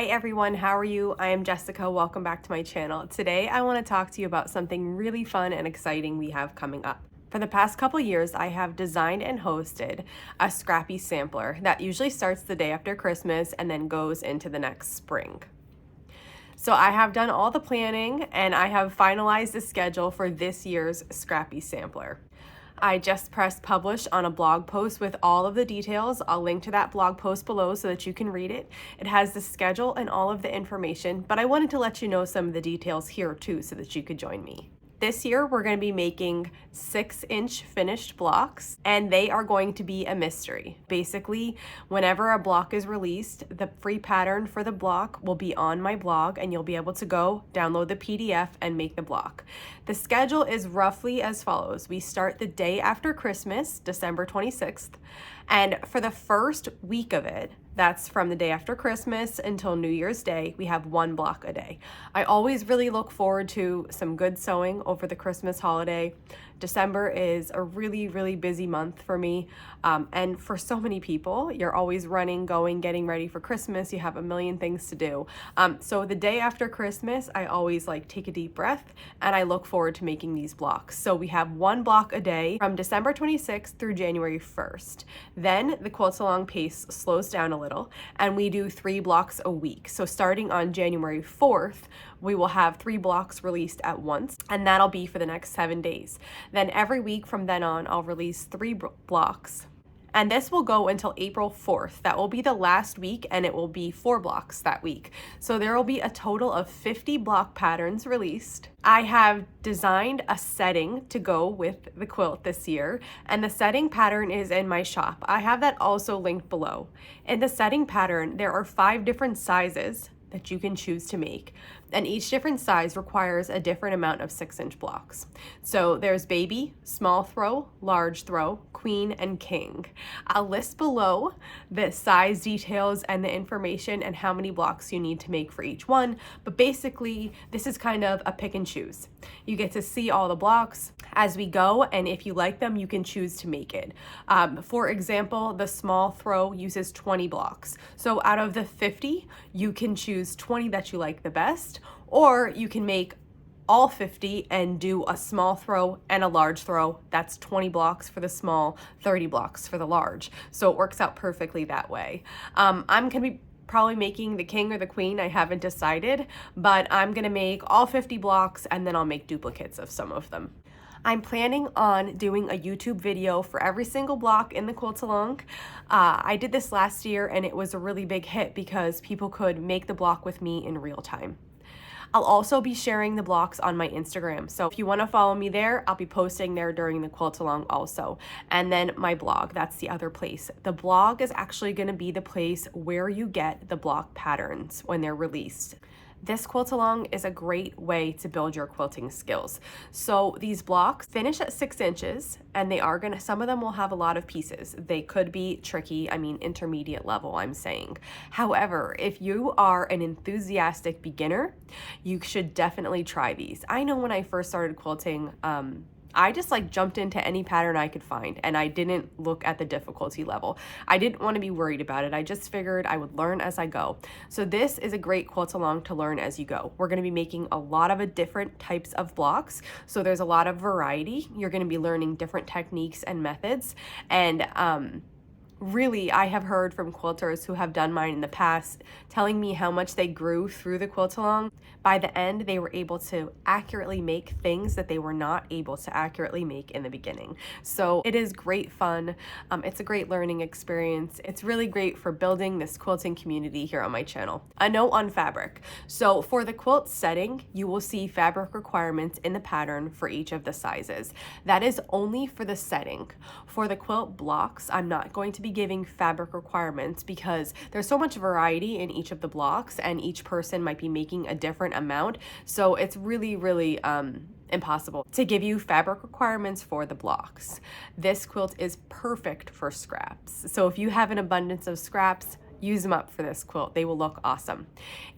Hi everyone, how are you? I am Jessica. Welcome back to my channel. Today I want to talk to you about something really fun and exciting we have coming up. For the past couple years, I have designed and hosted a Scrappy Sampler that usually starts the day after Christmas and then goes into the next spring. So I have done all the planning and I have finalized the schedule for this year's Scrappy Sampler. I just pressed publish on a blog post with all of the details. I'll link to that blog post below so that you can read it. It has the schedule and all of the information, but I wanted to let you know some of the details here too so that you could join me. This year, we're going to be making 6-inch finished blocks, and they are going to be a mystery. Basically, whenever a block is released, the free pattern for the block will be on my blog, and you'll be able to go download the PDF and make the block. The schedule is roughly as follows. We start the day after Christmas, December 26th, and for the first week of it, that's from the day after Christmas until New Year's Day, we have 1 block a day. I always really look forward to some good sewing over the Christmas holiday. December is a really busy month for me, and for so many people. You're always running, going, getting ready for Christmas. You have a million things to do. So the day after Christmas, I always take a deep breath and I look forward to making these blocks. So we have 1 block a day from December 26th through January 1st. Then the Quilts Along pace slows down a little and we do 3 blocks a week. So starting on January 4th, we will have 3 blocks released at once, and that'll be for the next 7 days. Then every week from then on, I'll release 3 blocks. And this will go until April 4th. That will be the last week, and it will be 4 blocks that week. So there will be a total of 50 block patterns released. I have designed a setting to go with the quilt this year, and the setting pattern is in my shop. I have that also linked below. In the setting pattern, there are 5 different sizes that you can choose to make, and each different size requires a different amount of 6-inch blocks. So there's baby, small throw, large throw, queen, and king. I'll list below the size details and the information and how many blocks you need to make for each one, but basically this is kind of a pick and choose. You get to see all the blocks as we go, and if you like them, you can choose to make it. For example, the small throw uses 20 blocks. So out of the 50, you can choose 20 that you like the best, or you can make all 50 and do a small throw and a large throw. That's 20 blocks for the small, 30 blocks for the large. So it works out perfectly that way. I'm gonna be probably making the king or the queen. I haven't decided, but I'm gonna make all 50 blocks and then I'll make duplicates of some of them. I'm planning on doing a YouTube video for every single block in the Quilts Along. I did this last year and it was a really big hit because people could make the block with me in real time. I'll also be sharing the blocks on my Instagram. So if you want to follow me there, I'll be posting there during the Quilts Along also. And then my blog, that's the other place. The blog is actually going to be the place where you get the block patterns when they're released. This Quilts Along is a great way to build your quilting skills. So these blocks finish at 6 inches, and some of them will have a lot of pieces. They could be tricky, intermediate level, I'm saying. However, if you are an enthusiastic beginner, you should definitely try these. I know when I first started quilting, I just jumped into any pattern I could find, and I didn't look at the difficulty level. I didn't want to be worried about it. I just figured I would learn as I go. So this is a great Quilts Along to learn as you go. We're going to be making a lot of different types of blocks, so there's a lot of variety. You're going to be learning different techniques and methods, and really, I have heard from quilters who have done mine in the past telling me how much they grew through the Quilts Along. By the end, they were able to accurately make things that they were not able to accurately make in the beginning. So it is great fun. It's a great learning experience. It's really great for building this quilting community here on my channel. A note on fabric. So for the quilt setting, you will see fabric requirements in the pattern for each of the sizes. That is only for the setting. For the quilt blocks, I'm not going to be giving fabric requirements because there's so much variety in each of the blocks and each person might be making a different amount. So it's really impossible to give you fabric requirements for the blocks. This quilt is perfect for scraps. So if you have an abundance of scraps, use them up for this quilt. They will look awesome.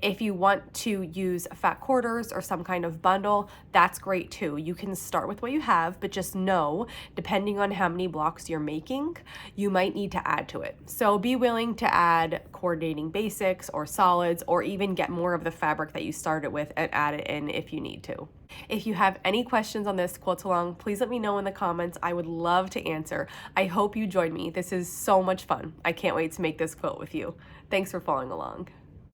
If you want to use fat quarters or some kind of bundle, that's great too. You can start with what you have, but just know, depending on how many blocks you're making, you might need to add to it. So be willing to add coordinating basics or solids, or even get more of the fabric that you started with and add it in if you need to. If you have any questions on this quilt along, please let me know in the comments. I would love to answer. I hope you join me. This is so much fun. I can't wait to make this quilt with you. Thanks for following along.